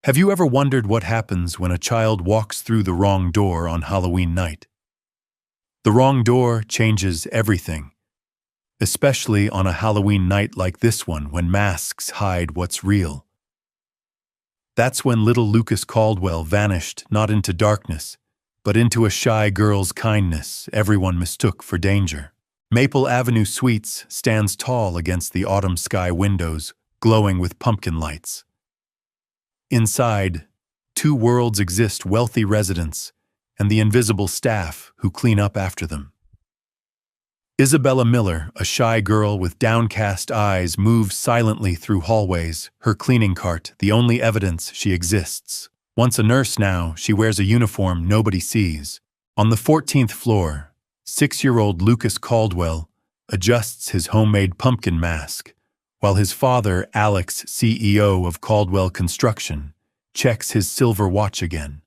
Have you ever wondered what happens when a child walks through the wrong door on Halloween night? The wrong door changes everything, especially on a Halloween night like this one when masks hide what's real. That's when little Lucas Caldwell vanished not into darkness, but into a shy girl's kindness everyone mistook for danger. Maple Avenue Suites stands tall against the autumn sky windows, glowing with pumpkin lights. Inside, two worlds exist: wealthy residents and the invisible staff who clean up after them. Isabella Miller, a shy girl with downcast eyes, moves silently through hallways, her cleaning cart the only evidence she exists. Once a nurse now, she wears a uniform nobody sees. On the 14th floor, 6-year-old Lucas Caldwell adjusts his homemade pumpkin mask, while his father, Alex, CEO of Caldwell Construction, checks his silver watch again.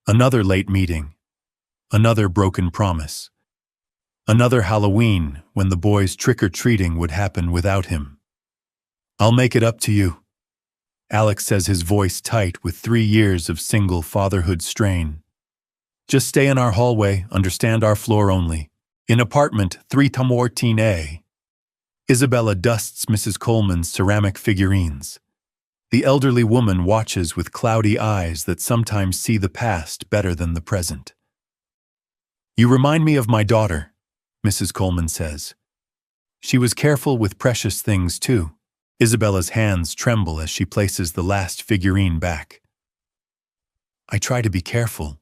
Another late meeting, another broken promise, another Halloween when the boys' trick-or-treating would happen without him. "I'll make it up to you," Alex says, his voice tight with 3 years of single fatherhood strain. "Just stay in our hallway, understand, our floor only." In apartment 314A, Isabella dusts Mrs. Coleman's ceramic figurines. The elderly woman watches with cloudy eyes that sometimes see the past better than the present. "You remind me of my daughter," Mrs. Coleman says. "She was careful with precious things, too." Isabella's hands tremble as she places the last figurine back. "I try to be careful,"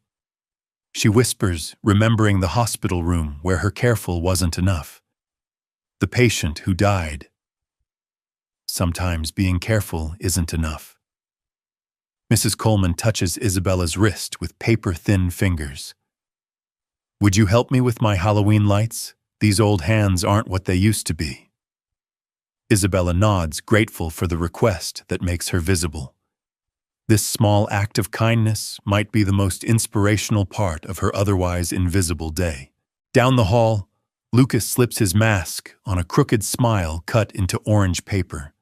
she whispers, remembering the hospital room where her careful wasn't enough. The patient who died. Sometimes being careful isn't enough. Mrs. Coleman touches Isabella's wrist with paper-thin fingers. "Would you help me with my Halloween lights? These old hands aren't what they used to be." Isabella nods, grateful for the request that makes her visible. This small act of kindness might be the most inspirational part of her otherwise invisible day. Down the hall, Lucas slips his mask on a crooked smile cut into orange paper.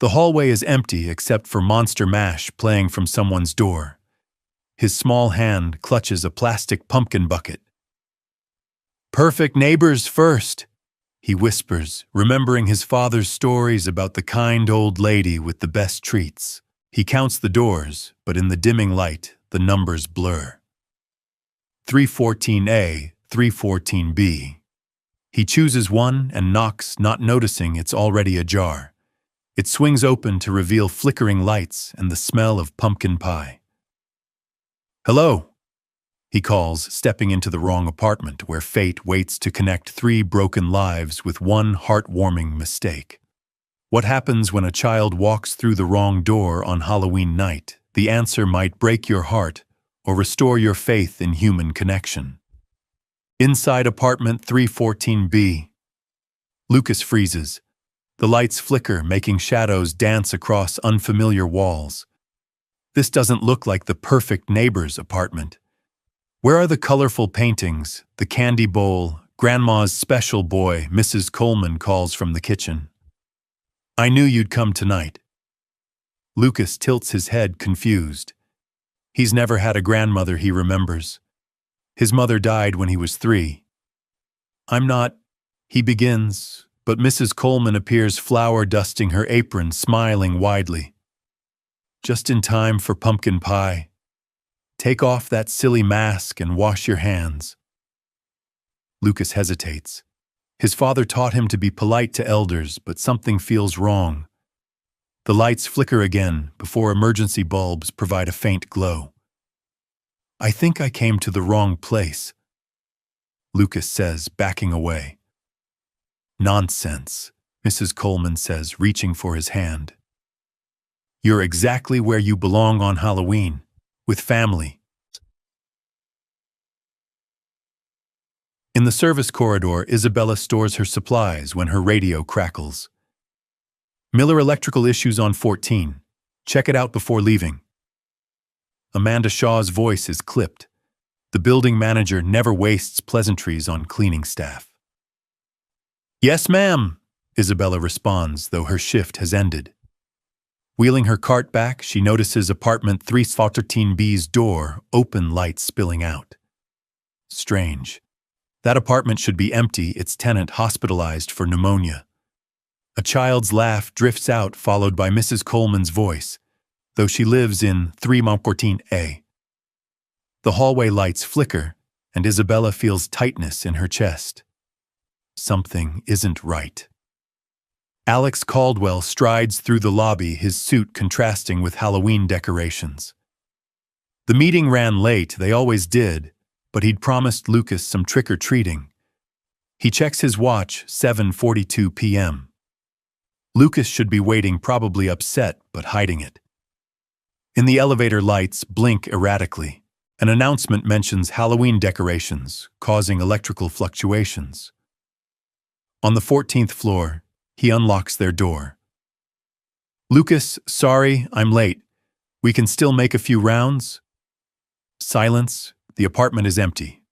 The hallway is empty except for Monster Mash playing from someone's door. His small hand clutches a plastic pumpkin bucket. "Perfect neighbors first," he whispers, remembering his father's stories about the kind old lady with the best treats. He counts the doors, but in the dimming light, the numbers blur. 314A, 314B. He chooses one and knocks, not noticing it's already ajar. It swings open to reveal flickering lights and the smell of pumpkin pie. "Hello," he calls, stepping into the wrong apartment where fate waits to connect 3 broken lives with one heartwarming mistake. What happens when a child walks through the wrong door on Halloween night? The answer might break your heart or restore your faith in human connection. Inside apartment 314B, Lucas freezes. The lights flicker, making shadows dance across unfamiliar walls. This doesn't look like the perfect neighbor's apartment. Where are the colorful paintings, the candy bowl, Grandma's special boy? Mrs. Coleman calls from the kitchen. "I knew you'd come tonight." Lucas tilts his head, confused. He's never had a grandmother he remembers. His mother died when he was 3. "I'm not," he begins, but Mrs. Coleman appears, flour dusting her apron, smiling widely. "Just in time for pumpkin pie. Take off that silly mask and wash your hands." Lucas hesitates. His father taught him to be polite to elders, but something feels wrong. The lights flicker again before emergency bulbs provide a faint glow. "I think I came to the wrong place," Lucas says, backing away. "Nonsense," Mrs. Coleman says, reaching for his hand. "You're exactly where you belong on Halloween, with family." In the service corridor, Isabella stores her supplies when her radio crackles. "Miller electrical issues on 14. Check it out before leaving." Amanda Shaw's voice is clipped. The building manager never wastes pleasantries on cleaning staff. "Yes, ma'am," Isabella responds, though her shift has ended. Wheeling her cart back, she notices apartment 314B's door, open, lights spilling out. Strange. That apartment should be empty, its tenant hospitalized for pneumonia. A child's laugh drifts out, followed by Mrs. Coleman's voice, though she lives in 314A. The hallway lights flicker, and Isabella feels tightness in her chest. Something isn't right. Alex Caldwell strides through the lobby, his suit contrasting with Halloween decorations. The meeting ran late, they always did, but he'd promised Lucas some trick-or-treating. He checks his watch, 7:42 p.m. Lucas should be waiting, probably upset, but hiding it. In the elevator, lights blink erratically. An announcement mentions Halloween decorations, causing electrical fluctuations. On the 14th floor, he unlocks their door. "Lucas, sorry, I'm late. We can still make a few rounds?" Silence. The apartment is empty.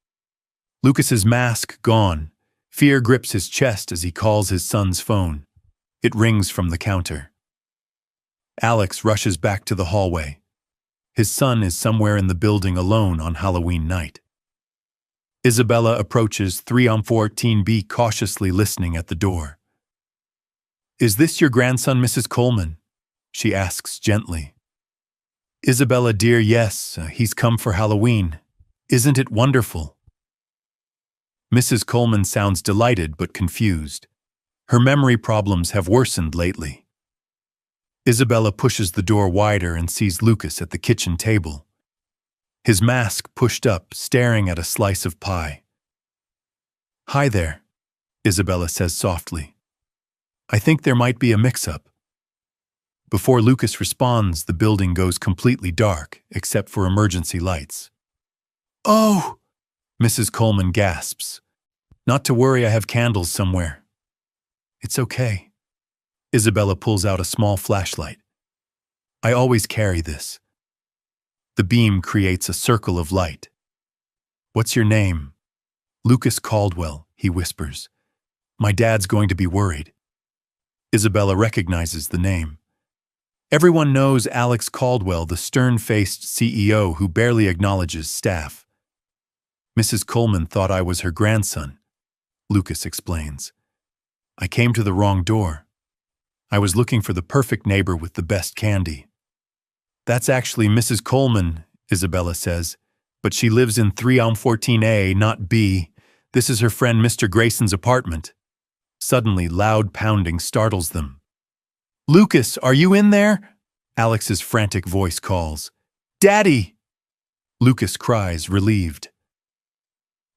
Lucas's mask gone. Fear grips his chest as he calls his son's phone. It rings from the counter. Alex rushes back to the hallway. His son is somewhere in the building alone on Halloween night. Isabella approaches 314B, cautiously listening at the door. "Is this your grandson, Mrs. Coleman?" she asks gently. "Isabella, dear, yes, he's come for Halloween. Isn't it wonderful?" Mrs. Coleman sounds delighted but confused. Her memory problems have worsened lately. Isabella pushes the door wider and sees Lucas at the kitchen table. His mask pushed up, staring at a slice of pie. "Hi there," Isabella says softly. "I think there might be a mix-up." Before Lucas responds, the building goes completely dark, except for emergency lights. "Oh!" Mrs. Coleman gasps. "Not to worry, I have candles somewhere." "It's okay." Isabella pulls out a small flashlight. "I always carry this." The beam creates a circle of light. "What's your name?" "Lucas Caldwell," he whispers. "My dad's going to be worried." Isabella recognizes the name. Everyone knows Alex Caldwell, the stern-faced CEO who barely acknowledges staff. "Mrs. Coleman thought I was her grandson," Lucas explains. "I came to the wrong door. I was looking for the perfect neighbor with the best candy." "That's actually Mrs. Coleman," Isabella says, "but she lives in 314A, not B. This is her friend Mr. Grayson's apartment." Suddenly, loud pounding startles them. "Lucas, are you in there?" Alex's frantic voice calls. "Daddy!" Lucas cries, relieved.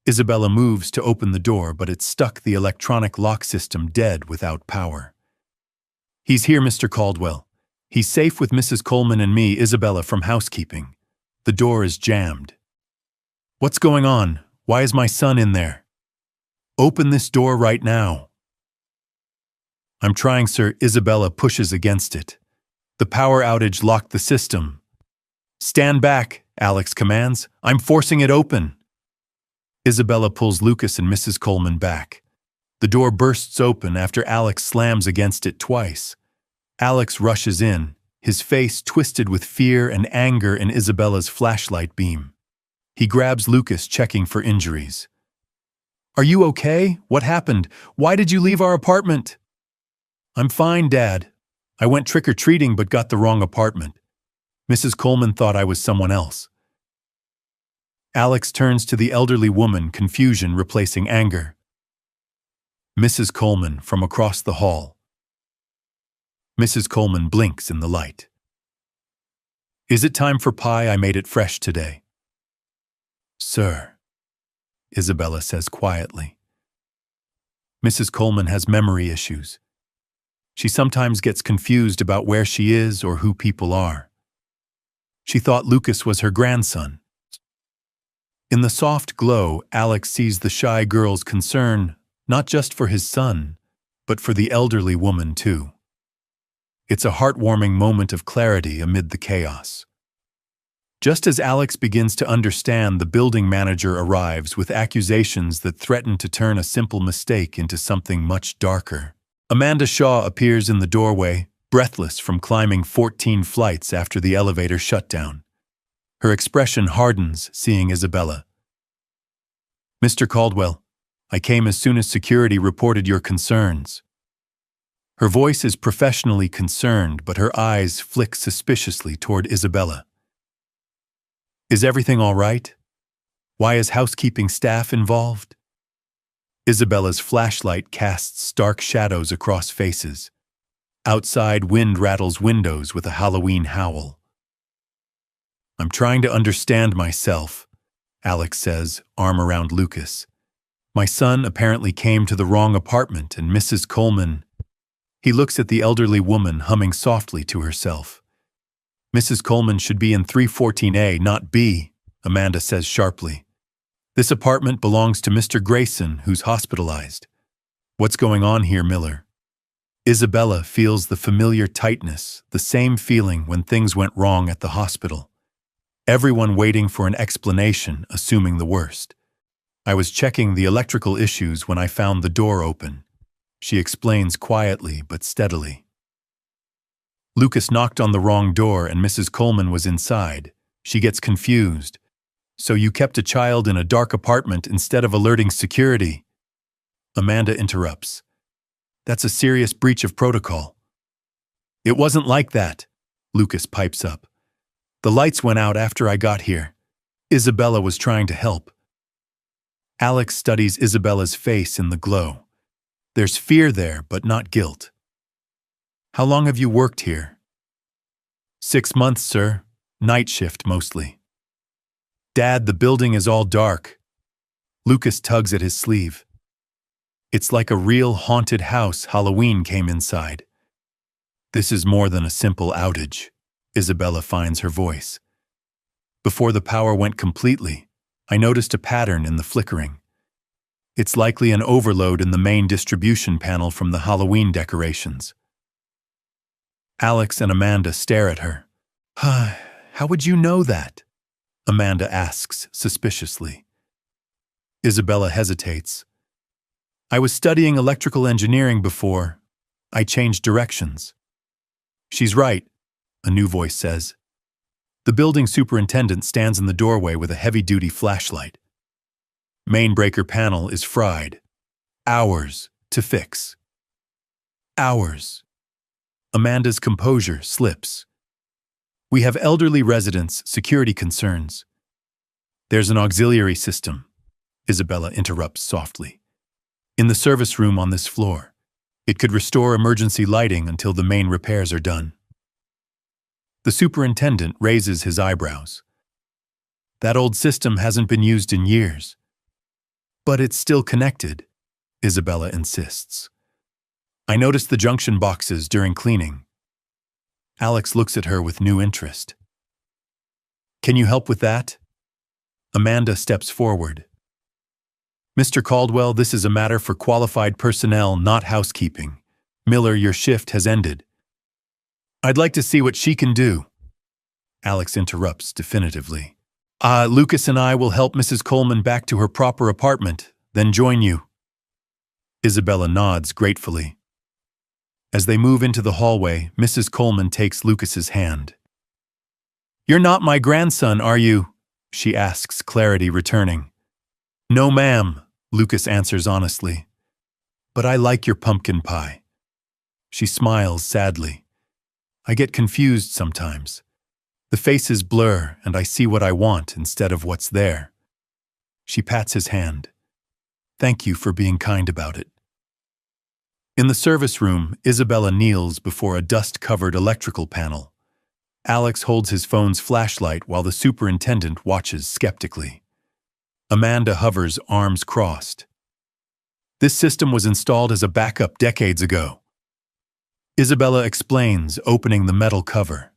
Isabella moves to open the door, but it's stuck, the electronic lock system dead without power. "He's here, Mr. Caldwell. He's safe with Mrs. Coleman and me, Isabella from housekeeping." The door is jammed. "What's going on? Why is my son in there?" "Open this door right now." "I'm trying, sir." Isabella pushes against it. The power outage locked the system. "Stand back," Alex commands. "I'm forcing it open." Isabella pulls Lucas and Mrs. Coleman back. The door bursts open after Alex slams against it twice. Alex rushes in, his face twisted with fear and anger in Isabella's flashlight beam. He grabs Lucas, checking for injuries. "Are you okay? What happened? Why did you leave our apartment?" "I'm fine, Dad. I went trick-or-treating but got the wrong apartment. Mrs. Coleman thought I was someone else." Alex turns to the elderly woman, confusion replacing anger. "Mrs. Coleman," from across the hall. Mrs. Coleman blinks in the light. "Is it time for pie? I made it fresh today." "Sir," Isabella says quietly. Mrs. Coleman has memory issues. She sometimes gets confused about where she is or who people are. She thought Lucas was her grandson. In the soft glow, Alex sees the shy girl's concern, not just for his son, but for the elderly woman too. It's a heartwarming moment of clarity amid the chaos. Just as Alex begins to understand, the building manager arrives with accusations that threaten to turn a simple mistake into something much darker. Amanda Shaw appears in the doorway, breathless from climbing 14 flights after the elevator shut down. Her expression hardens, seeing Isabella. "Mr. Caldwell, I came as soon as security reported your concerns." Her voice is professionally concerned, but her eyes flick suspiciously toward Isabella. "Is everything all right? Why is housekeeping staff involved?" Isabella's flashlight casts stark shadows across faces. Outside, wind rattles windows with a Halloween howl. "I'm trying to understand myself," Alex says, arm around Lucas. "My son apparently came to the wrong apartment and Mrs. Coleman—" He looks at the elderly woman humming softly to herself. "Mrs. Coleman should be in 314A, not B," Amanda says sharply. "This apartment belongs to Mr. Grayson, who's hospitalized. What's going on here, Miller?" Isabella feels the familiar tightness, the same feeling when things went wrong at the hospital. Everyone waiting for an explanation, assuming the worst. "I was checking the electrical issues when I found the door open," she explains quietly but steadily. "Lucas knocked on the wrong door and Mrs. Coleman was inside." She gets confused. "So you kept a child in a dark apartment instead of alerting security?" Amanda interrupts. "That's a serious breach of protocol." "It wasn't like that," Lucas pipes up. "The lights went out after I got here. Isabella was trying to help." Alex studies Isabella's face in the glow. There's fear there, but not guilt. "How long have you worked here?" 6 months, sir. Night shift, mostly." "Dad, the building is all dark." Lucas tugs at his sleeve. "It's like a real haunted house. Halloween came inside." "This is more than a simple outage," Isabella finds her voice. "Before the power went completely, I noticed a pattern in the flickering. It's likely an overload in the main distribution panel from the Halloween decorations." Alex and Amanda stare at her. "How would you know that?" Amanda asks suspiciously. Isabella hesitates. "I was studying electrical engineering before. I changed directions." "She's right," a new voice says. The building superintendent stands in the doorway with a heavy-duty flashlight. Main breaker panel is fried. Hours to fix. Hours. Amanda's composure slips. "We have elderly residents, security concerns." "There's an auxiliary system," Isabella interrupts softly. "In the service room on this floor. It could restore emergency lighting until the main repairs are done." The superintendent raises his eyebrows. "That old system hasn't been used in years." "But it's still connected," Isabella insists. "I noticed the junction boxes during cleaning." Alex looks at her with new interest. "Can you help with that?" Amanda steps forward. "Mr. Caldwell, this is a matter for qualified personnel, not housekeeping. Miller, your shift has ended." "I'd like to see what she can do," Alex interrupts definitively. "Lucas and I will help Mrs. Coleman back to her proper apartment, then join you." Isabella nods gratefully. As they move into the hallway, Mrs. Coleman takes Lucas's hand. "You're not my grandson, are you?" she asks, clarity returning. "No, ma'am," Lucas answers honestly. "But I like your pumpkin pie." She smiles sadly. "I get confused sometimes. The faces blur and I see what I want instead of what's there." She pats his hand. "Thank you for being kind about it." In the service room, Isabella kneels before a dust-covered electrical panel. Alex holds his phone's flashlight while the superintendent watches skeptically. Amanda hovers, arms crossed. "This system was installed as a backup decades ago." Isabella explains, opening the metal cover.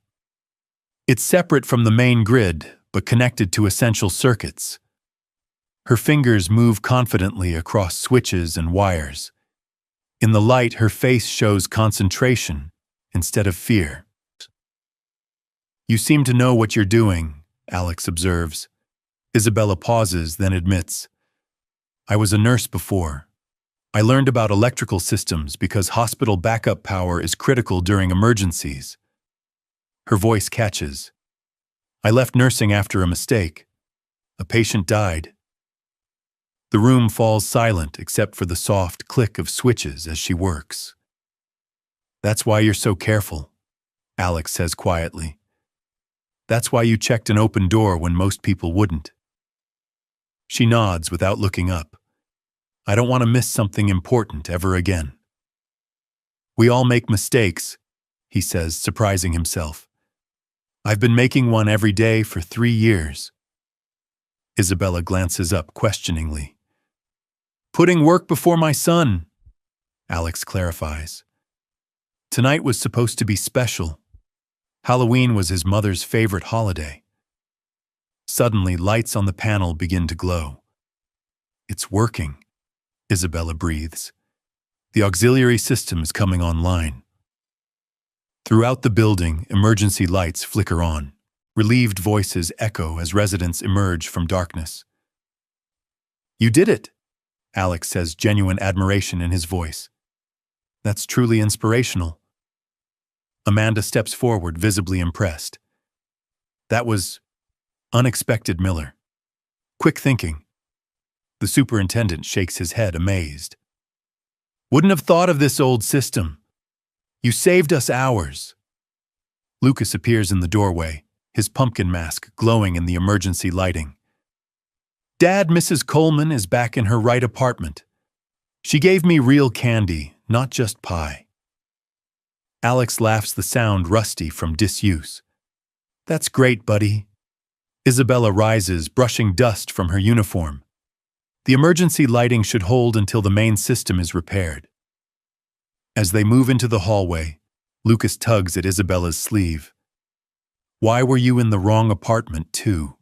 "It's separate from the main grid, but connected to essential circuits." Her fingers move confidently across switches and wires. In the light, her face shows concentration instead of fear. "You seem to know what you're doing," Alex observes. Isabella pauses, then admits, "I was a nurse before. I learned about electrical systems because hospital backup power is critical during emergencies. Her voice catches. I left nursing after a mistake. A patient died. The room falls silent except for the soft click of switches as she works. That's why you're so careful, Alex says quietly. That's why you checked an open door when most people wouldn't. She nods without looking up. I don't want to miss something important ever again. We all make mistakes, he says, surprising himself. I've been making one every day for 3 years. Isabella glances up questioningly. Putting work before my son, Alex clarifies. Tonight was supposed to be special. Halloween was his mother's favorite holiday. Suddenly, lights on the panel begin to glow. It's working, Isabella breathes. The auxiliary system is coming online. Throughout the building, emergency lights flicker on. Relieved voices echo as residents emerge from darkness. You did it, Alex says, genuine admiration in his voice. That's truly inspirational. Amanda steps forward, visibly impressed. That was unexpected, Miller. Quick thinking. The superintendent shakes his head, amazed. Wouldn't have thought of this old system. You saved us hours. Lucas appears in the doorway, his pumpkin mask glowing in the emergency lighting. Dad, Mrs. Coleman is back in her right apartment. She gave me real candy, not just pie. Alex laughs, the sound rusty from disuse. That's great, buddy. Isabella rises, brushing dust from her uniform. The emergency lighting should hold until the main system is repaired. As they move into the hallway, Lucas tugs at Isabella's sleeve. Why were you in the wrong apartment, too?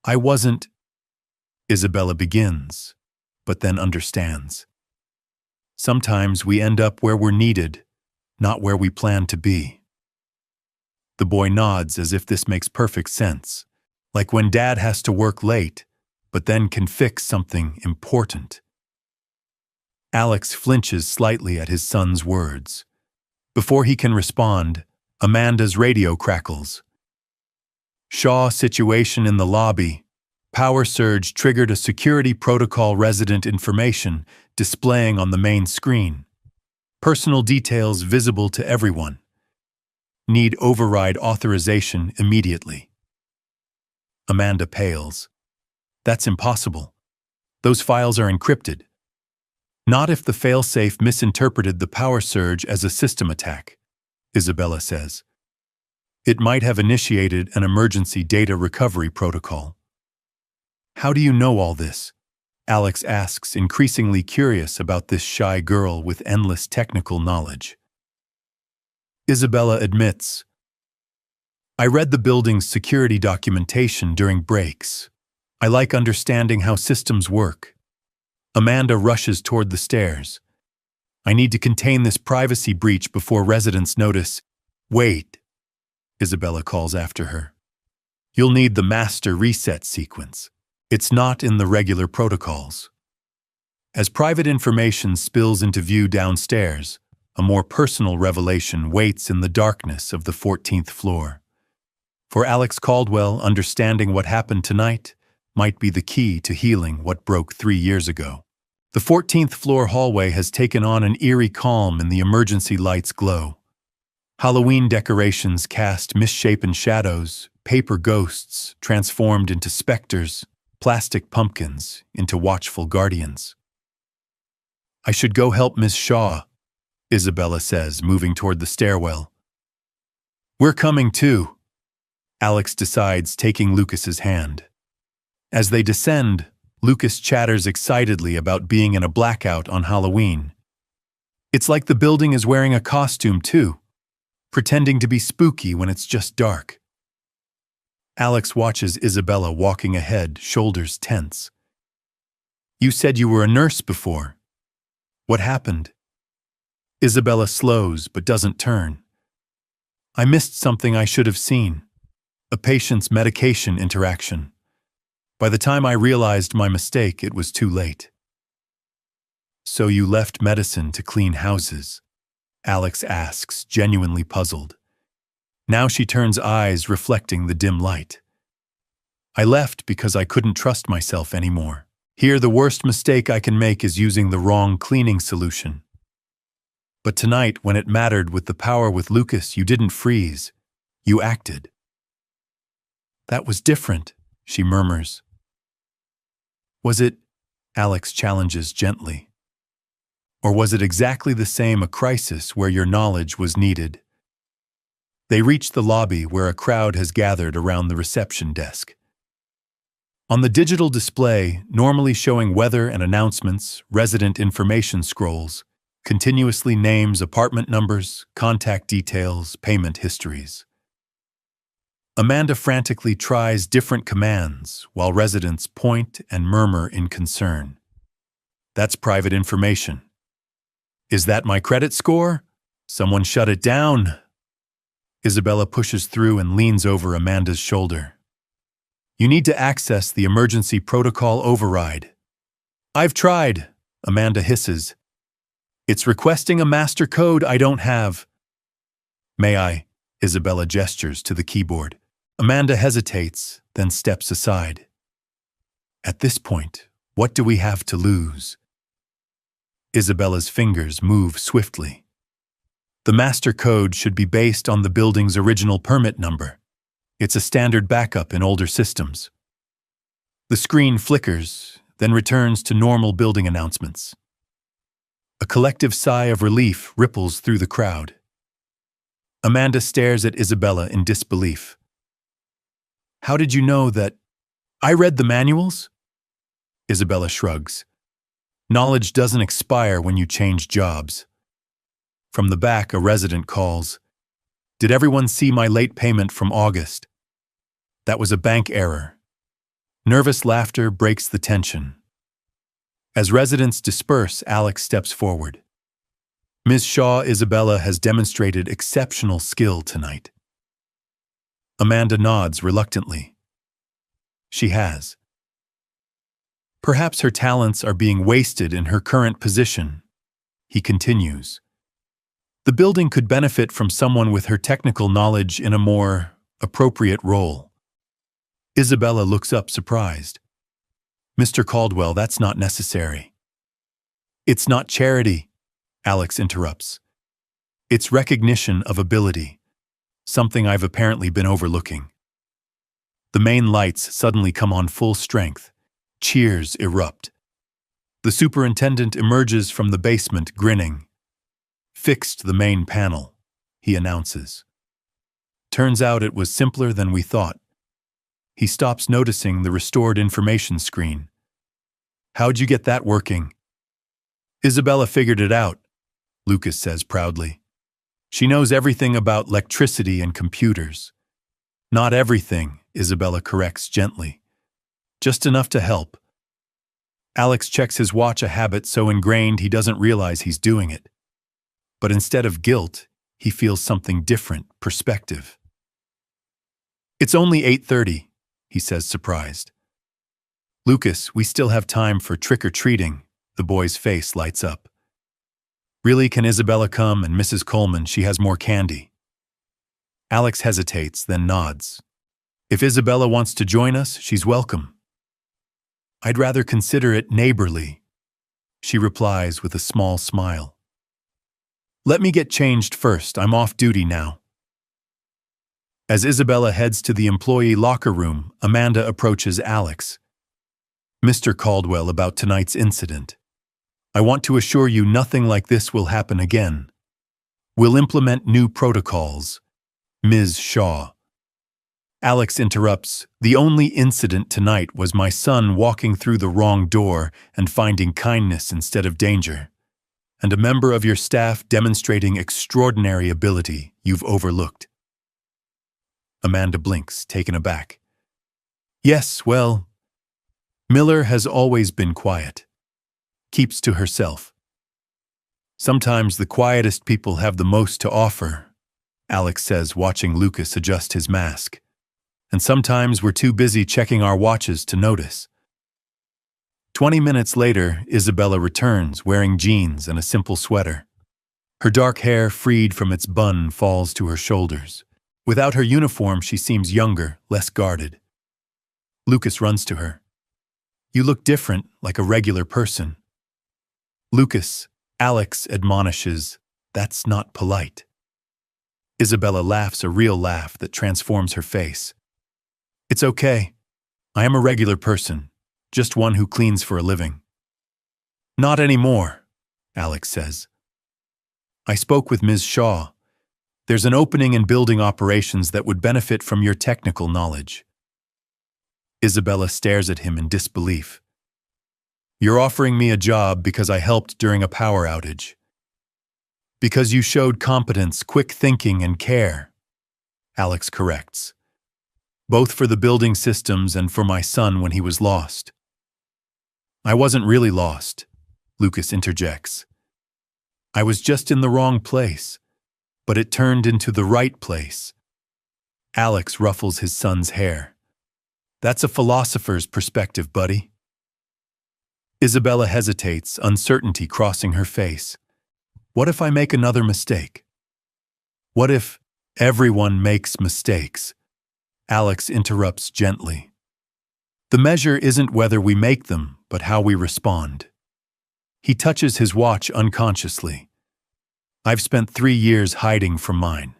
I wasn't. Isabella begins, but then understands. Sometimes we end up where we're needed, not where we plan to be. The boy nods as if this makes perfect sense, like when Dad has to work late, but then can fix something important. Alex flinches slightly at his son's words. Before he can respond, Amanda's radio crackles. Shaw situation in the lobby. Power surge triggered a security protocol resident information displaying on the main screen. Personal details visible to everyone. Need override authorization immediately. Amanda pales. That's impossible. Those files are encrypted. Not if the failsafe misinterpreted the power surge as a system attack, Isabella says. It might have initiated an emergency data recovery protocol. How do you know all this? Alex asks, increasingly curious about this shy girl with endless technical knowledge. Isabella admits, I read the building's security documentation during breaks. I like understanding how systems work. Amanda rushes toward the stairs. I need to contain this privacy breach before residents notice. Wait, Isabella calls after her. You'll need the master reset sequence. It's not in the regular protocols. As private information spills into view downstairs, a more personal revelation waits in the darkness of the 14th floor. For Alex Caldwell, understanding what happened tonight might be the key to healing what broke 3 years ago. The 14th floor hallway has taken on an eerie calm in the emergency light's glow. Halloween decorations cast misshapen shadows, paper ghosts transformed into specters, plastic pumpkins into watchful guardians. I should go help Miss Shaw, Isabella says, moving toward the stairwell. We're coming too, Alex decides, taking Lucas's hand. As they descend, Lucas chatters excitedly about being in a blackout on Halloween. It's like the building is wearing a costume too, pretending to be spooky when it's just dark. Alex watches Isabella walking ahead, shoulders tense. You said you were a nurse before. What happened? Isabella slows but doesn't turn. I missed something I should have seen. A patient's medication interaction. By the time I realized my mistake, it was too late. So you left medicine to clean houses? Alex asks, genuinely puzzled. Now she turns eyes reflecting the dim light. I left because I couldn't trust myself anymore. Here, the worst mistake I can make is using the wrong cleaning solution. But tonight, when it mattered with the power with Lucas, you didn't freeze. You acted. That was different, she murmurs. Was it? Alex challenges gently. Or was it exactly the same, a crisis where your knowledge was needed? They reach the lobby where a crowd has gathered around the reception desk. On the digital display, normally showing weather and announcements, resident information scrolls, continuously names, apartment numbers, contact details, payment histories. Amanda frantically tries different commands while residents point and murmur in concern. That's private information. Is that my credit score? Someone shut it down. Isabella pushes through and leans over Amanda's shoulder. You need to access the emergency protocol override. I've tried, Amanda hisses. It's requesting a master code I don't have. May I? Isabella gestures to the keyboard. Amanda hesitates, then steps aside. At this point, what do we have to lose? Isabella's fingers move swiftly. The master code should be based on the building's original permit number. It's a standard backup in older systems. The screen flickers, then returns to normal building announcements. A collective sigh of relief ripples through the crowd. Amanda stares at Isabella in disbelief. How did you know that? I read the manuals? Isabella shrugs. Knowledge doesn't expire when you change jobs. From the back, a resident calls. Did everyone see my late payment from August? That was a bank error. Nervous laughter breaks the tension. As residents disperse, Alex steps forward. Ms. Shaw, Isabella has demonstrated exceptional skill tonight. Amanda nods reluctantly. She has. Perhaps her talents are being wasted in her current position. He continues. The building could benefit from someone with her technical knowledge in a more appropriate role. Isabella looks up surprised. Mr. Caldwell, that's not necessary. It's not charity, Alex interrupts. It's recognition of ability, something I've apparently been overlooking. The main lights suddenly come on full strength. Cheers erupt. The superintendent emerges from the basement grinning. Fixed the main panel, he announces. Turns out it was simpler than we thought. He stops noticing the restored information screen. How'd you get that working? Isabella figured it out, Lucas says proudly. She knows everything about electricity and computers. Not everything, Isabella corrects gently. Just enough to help. Alex checks his watch, a habit so ingrained he doesn't realize he's doing it. But instead of guilt, he feels something different, perspective. It's only 8:30, he says surprised. Lucas, we still have time for trick-or-treating. The boy's face lights up. Really, can Isabella come and Mrs. Coleman, she has more candy. Alex hesitates, then nods. If Isabella wants to join us, she's welcome. I'd rather consider it neighborly, she replies with a small smile. Let me get changed first, I'm off duty now. As Isabella heads to the employee locker room, Amanda approaches Alex. Mr. Caldwell, about tonight's incident. I want to assure you nothing like this will happen again. We'll implement new protocols. Ms. Shaw. Alex interrupts. The only incident tonight was my son walking through the wrong door and finding kindness instead of danger. And a member of your staff demonstrating extraordinary ability you've overlooked. Amanda blinks, taken aback. Yes, well, Miller has always been quiet. Keeps to herself. Sometimes the quietest people have the most to offer, Alex says, watching Lucas adjust his mask. And sometimes we're too busy checking our watches to notice. 20 minutes later, Isabella returns, wearing jeans and a simple sweater. Her dark hair, freed from its bun, falls to her shoulders. Without her uniform, she seems younger, less guarded. Lucas runs to her. "You look different, like a regular person." "Lucas," Alex admonishes, "that's not polite." Isabella laughs a real laugh that transforms her face. "It's okay. I am a regular person, just one who cleans for a living." "Not anymore," Alex says. "I spoke with Ms. Shaw. There's an opening in building operations that would benefit from your technical knowledge." Isabella stares at him in disbelief. "You're offering me a job because I helped during a power outage. Because you showed competence, quick thinking, and care," Alex corrects. "Both for the building systems and for my son when he was lost." "I wasn't really lost," Lucas interjects. "I was just in the wrong place, but it turned into the right place." Alex ruffles his son's hair. "That's a philosopher's perspective, buddy." Isabella hesitates, uncertainty crossing her face. What if I make another mistake? What if everyone makes mistakes? Alex interrupts gently. The measure isn't whether we make them, but how we respond. He touches his watch unconsciously. I've spent 3 years hiding from mine.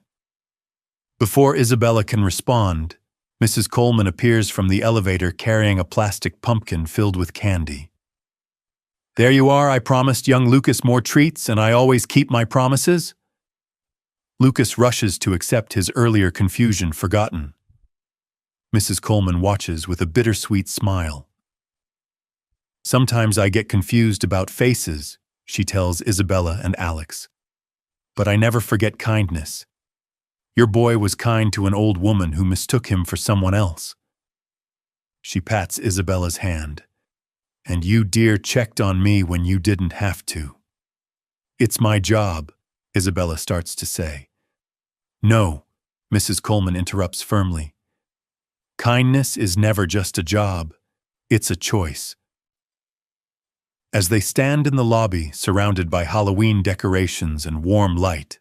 Before Isabella can respond, Mrs. Coleman appears from the elevator carrying a plastic pumpkin filled with candy. "There you are, I promised young Lucas more treats, and I always keep my promises." Lucas rushes to accept his earlier confusion forgotten. Mrs. Coleman watches with a bittersweet smile. "Sometimes I get confused about faces," she tells Isabella and Alex. "But I never forget kindness. Your boy was kind to an old woman who mistook him for someone else." She pats Isabella's hand. "And you, dear, checked on me when you didn't have to." "It's my job," Isabella starts to say. "No," Mrs. Coleman interrupts firmly. "Kindness is never just a job. It's a choice." As they stand in the lobby, surrounded by Halloween decorations and warm light,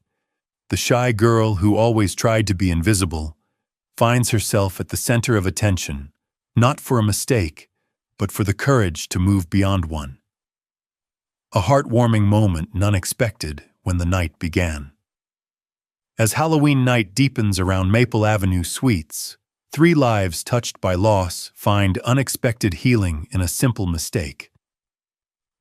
the shy girl who always tried to be invisible finds herself at the center of attention, not for a mistake, but for the courage to move beyond one. A heartwarming moment, none expected, when the night began. As Halloween night deepens around Maple Avenue Suites, 3 lives touched by loss find unexpected healing in a simple mistake.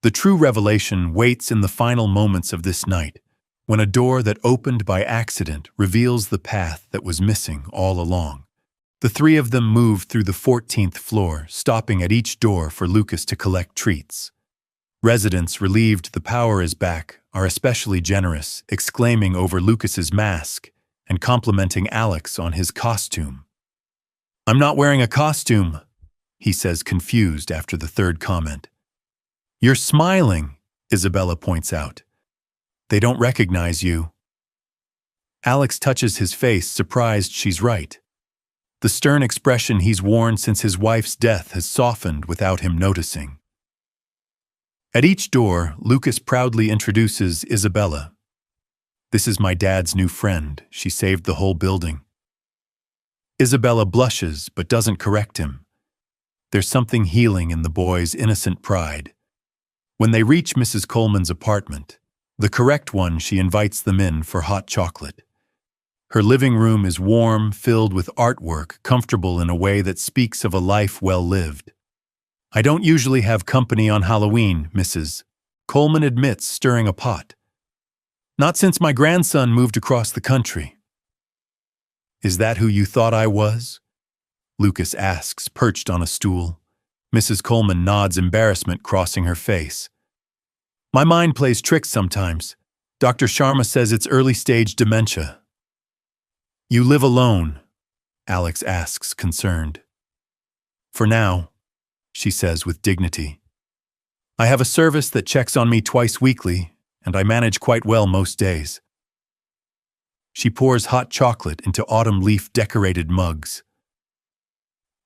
The true revelation waits in the final moments of this night, when a door that opened by accident reveals the path that was missing all along. The 3 of them move through the 14th floor, stopping at each door for Lucas to collect treats. Residents, relieved the power is back, are especially generous, exclaiming over Lucas's mask and complimenting Alex on his costume. "I'm not wearing a costume," he says, confused after the 3rd comment. "You're smiling," Isabella points out. "They don't recognize you." Alex touches his face, surprised she's right. The stern expression he's worn since his wife's death has softened without him noticing. At each door, Lucas proudly introduces Isabella. "This is my dad's new friend. She saved the whole building." Isabella blushes but doesn't correct him. There's something healing in the boy's innocent pride. When they reach Mrs. Coleman's apartment, the correct one, she invites them in for hot chocolate. Her living room is warm, filled with artwork, comfortable in a way that speaks of a life well lived. "I don't usually have company on Halloween, Mrs. Coleman admits, stirring a pot. "Not since my grandson moved across the country." "Is that who you thought I was?" Lucas asks, perched on a stool. Mrs. Coleman nods, embarrassment crossing her face. "My mind plays tricks sometimes. Dr. Sharma says it's early-stage dementia." "You live alone?" Alex asks, concerned. "For now," she says with dignity. "I have a service that checks on me twice weekly, and I manage quite well most days." She pours hot chocolate into autumn leaf-decorated mugs.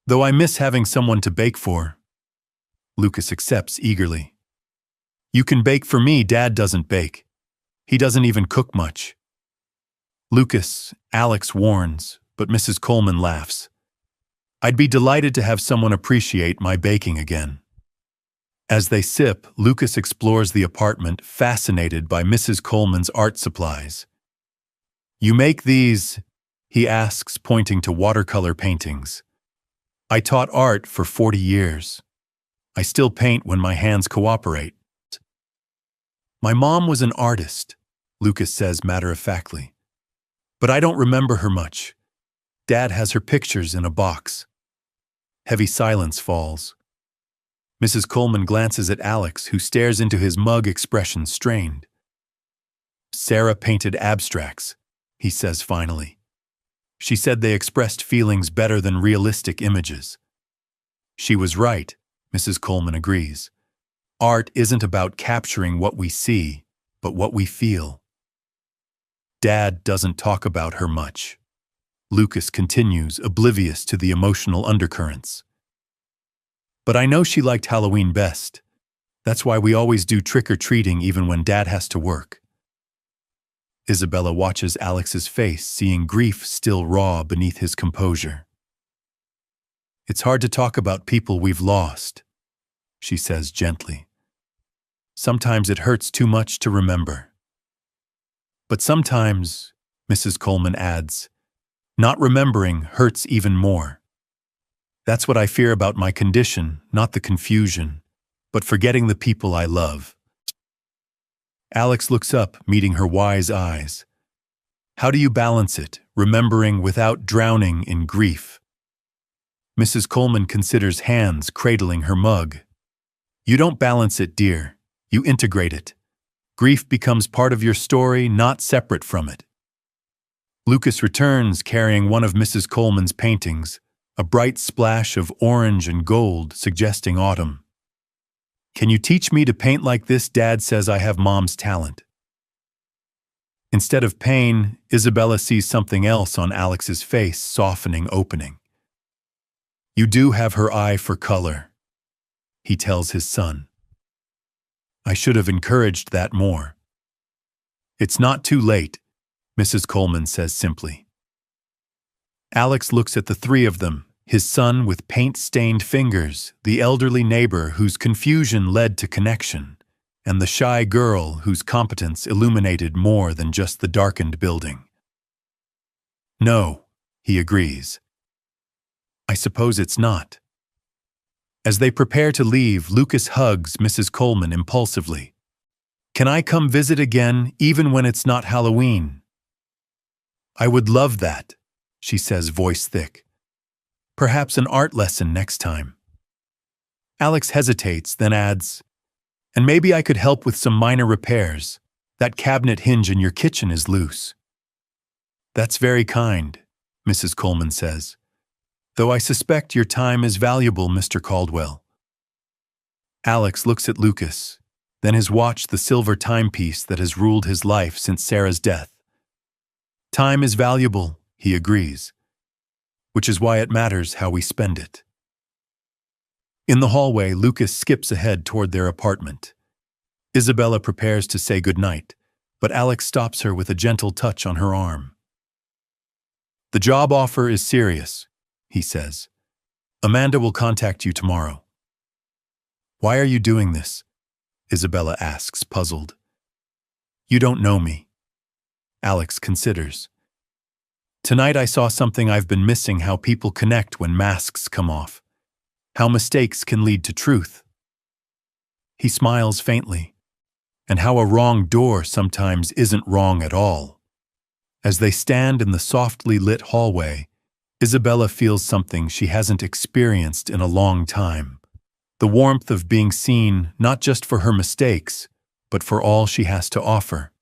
"Though I miss having someone to bake for." Lucas accepts eagerly. You can bake for me, Dad doesn't bake. He doesn't even cook much. Lucas, Alex warns, but Mrs. Coleman laughs. I'd be delighted to have someone appreciate my baking again. As they sip, Lucas explores the apartment, fascinated by Mrs. Coleman's art supplies. You make these? He asks, pointing to watercolor paintings. I taught art for 40 years. I still paint when my hands cooperate. My mom was an artist, Lucas says matter-of-factly. But I don't remember her much. Dad has her pictures in a box. Heavy silence falls. Mrs. Coleman glances at Alex, who stares into his mug, expression strained. Sarah painted abstracts, he says finally. She said they expressed feelings better than realistic images. She was right, Mrs. Coleman agrees. Art isn't about capturing what we see, but what we feel. Dad doesn't talk about her much. Lucas continues, oblivious to the emotional undercurrents. But I know she liked Halloween best. That's why we always do trick-or-treating even when Dad has to work. Isabella watches Alex's face, seeing grief still raw beneath his composure. It's hard to talk about people we've lost, she says gently. Sometimes it hurts too much to remember. But sometimes, Mrs. Coleman adds, not remembering hurts even more. That's what I fear about my condition, not the confusion, but forgetting the people I love. Alex looks up, meeting her wise eyes. How do you balance it, remembering without drowning in grief? Mrs. Coleman considers hands cradling her mug. You don't balance it, dear. You integrate it. Grief becomes part of your story, not separate from it. Lucas returns carrying one of Mrs. Coleman's paintings, a bright splash of orange and gold suggesting autumn. Can you teach me to paint like this? Dad says I have Mom's talent. Instead of pain, Isabella sees something else on Alex's face, softening, opening. You do have her eye for color, he tells his son. I should have encouraged that more. It's not too late, Mrs. Coleman says simply. Alex looks at the three of them, his son with paint-stained fingers, the elderly neighbor whose confusion led to connection, and the shy girl whose competence illuminated more than just the darkened building. No, he agrees. I suppose it's not. As they prepare to leave, Lucas hugs Mrs. Coleman impulsively. Can I come visit again, even when it's not Halloween? I would love that, she says, voice thick. Perhaps an art lesson next time. Alex hesitates, then adds, and maybe I could help with some minor repairs. That cabinet hinge in your kitchen is loose. That's very kind, Mrs. Coleman says. Though I suspect your time is valuable, Mr. Caldwell. Alex looks at Lucas, then his watch, the silver timepiece that has ruled his life since Sarah's death. Time is valuable, he agrees, which is why it matters how we spend it. In the hallway, Lucas skips ahead toward their apartment. Isabella prepares to say goodnight, but Alex stops her with a gentle touch on her arm. The job offer is serious, he says. Amanda will contact you tomorrow. Why are you doing this? Isabella asks, puzzled. You don't know me. Alex considers. Tonight I saw something I've been missing, how people connect when masks come off. How mistakes can lead to truth. He smiles faintly. And how a wrong door sometimes isn't wrong at all. As they stand in the softly lit hallway, Isabella feels something she hasn't experienced in a long time. The warmth of being seen not just for her mistakes, but for all she has to offer.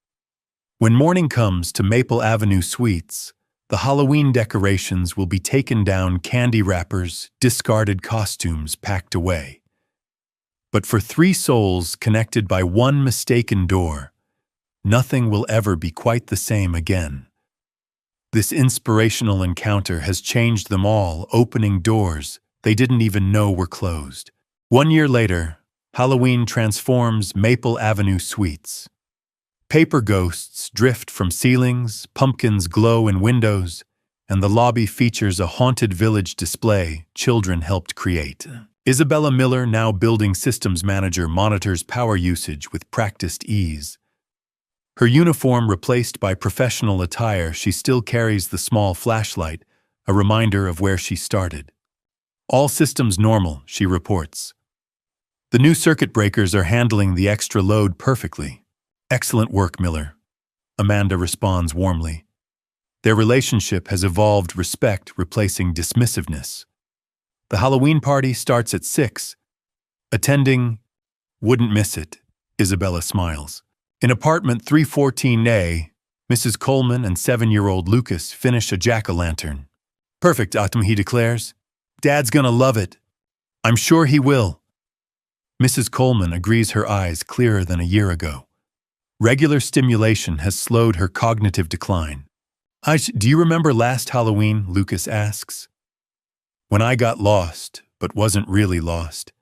When morning comes to Maple Avenue Suites, the Halloween decorations will be taken down, candy wrappers, discarded costumes packed away. But for three souls connected by one mistaken door, nothing will ever be quite the same again. This inspirational encounter has changed them all, opening doors they didn't even know were closed. 1 year later, Halloween transforms Maple Avenue Suites. Paper ghosts drift from ceilings, pumpkins glow in windows, and the lobby features a haunted village display children helped create. Isabella Miller, now building systems manager, monitors power usage with practiced ease. Her uniform replaced by professional attire, she still carries the small flashlight, a reminder of where she started. All systems normal, she reports. The new circuit breakers are handling the extra load perfectly. Excellent work, Miller. Amanda responds warmly. Their relationship has evolved respect replacing dismissiveness. The Halloween party starts at 6. Attending, wouldn't miss it, Isabella smiles. In apartment 314A, Mrs. Coleman and 7-year-old Lucas finish a jack-o'-lantern. Perfect, Autumn, he declares. Dad's gonna love it. I'm sure he will. Mrs. Coleman agrees, her eyes clearer than a year ago. Regular stimulation has slowed her cognitive decline. Do you remember last Halloween? Lucas asks. When I got lost, but wasn't really lost.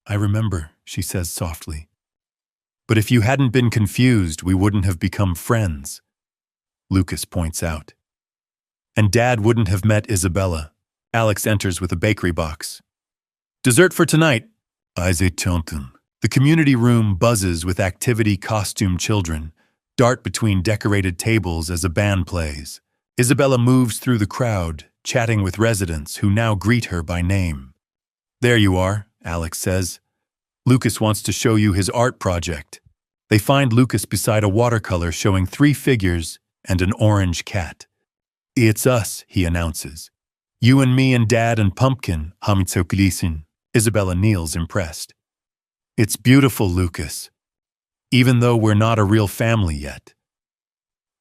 I remember, she says softly. But if you hadn't been confused, we wouldn't have become friends, Lucas points out. And Dad wouldn't have met Isabella. Alex enters with a bakery box. Dessert for tonight. The community room buzzes with activity-costumed children, dart between decorated tables as a band plays. Isabella moves through the crowd, chatting with residents who now greet her by name. There you are, Alex says. Lucas wants to show you his art project. They find Lucas beside a watercolor showing 3 figures and an orange cat. It's us, he announces. You and me and Dad and Pumpkin, Isabella kneels impressed. It's beautiful, Lucas. Even though we're not a real family yet.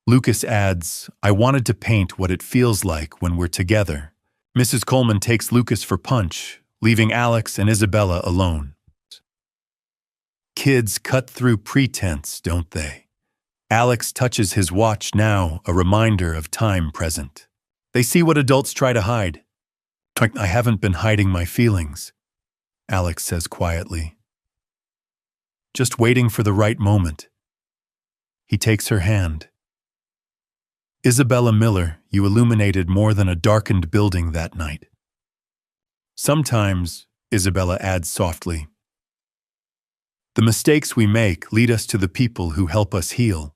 Lucas adds, I wanted to paint what it feels like when we're together. Mrs. Coleman takes Lucas for punch, leaving Alex and Isabella alone. Kids cut through pretense, don't they? Alex touches his watch now, a reminder of time present. They see what adults try to hide. I haven't been hiding my feelings, Alex says quietly. Just waiting for the right moment. He takes her hand. Isabella Miller, you illuminated more than a darkened building that night. Sometimes, Isabella adds softly, the mistakes we make lead us to the people who help us heal.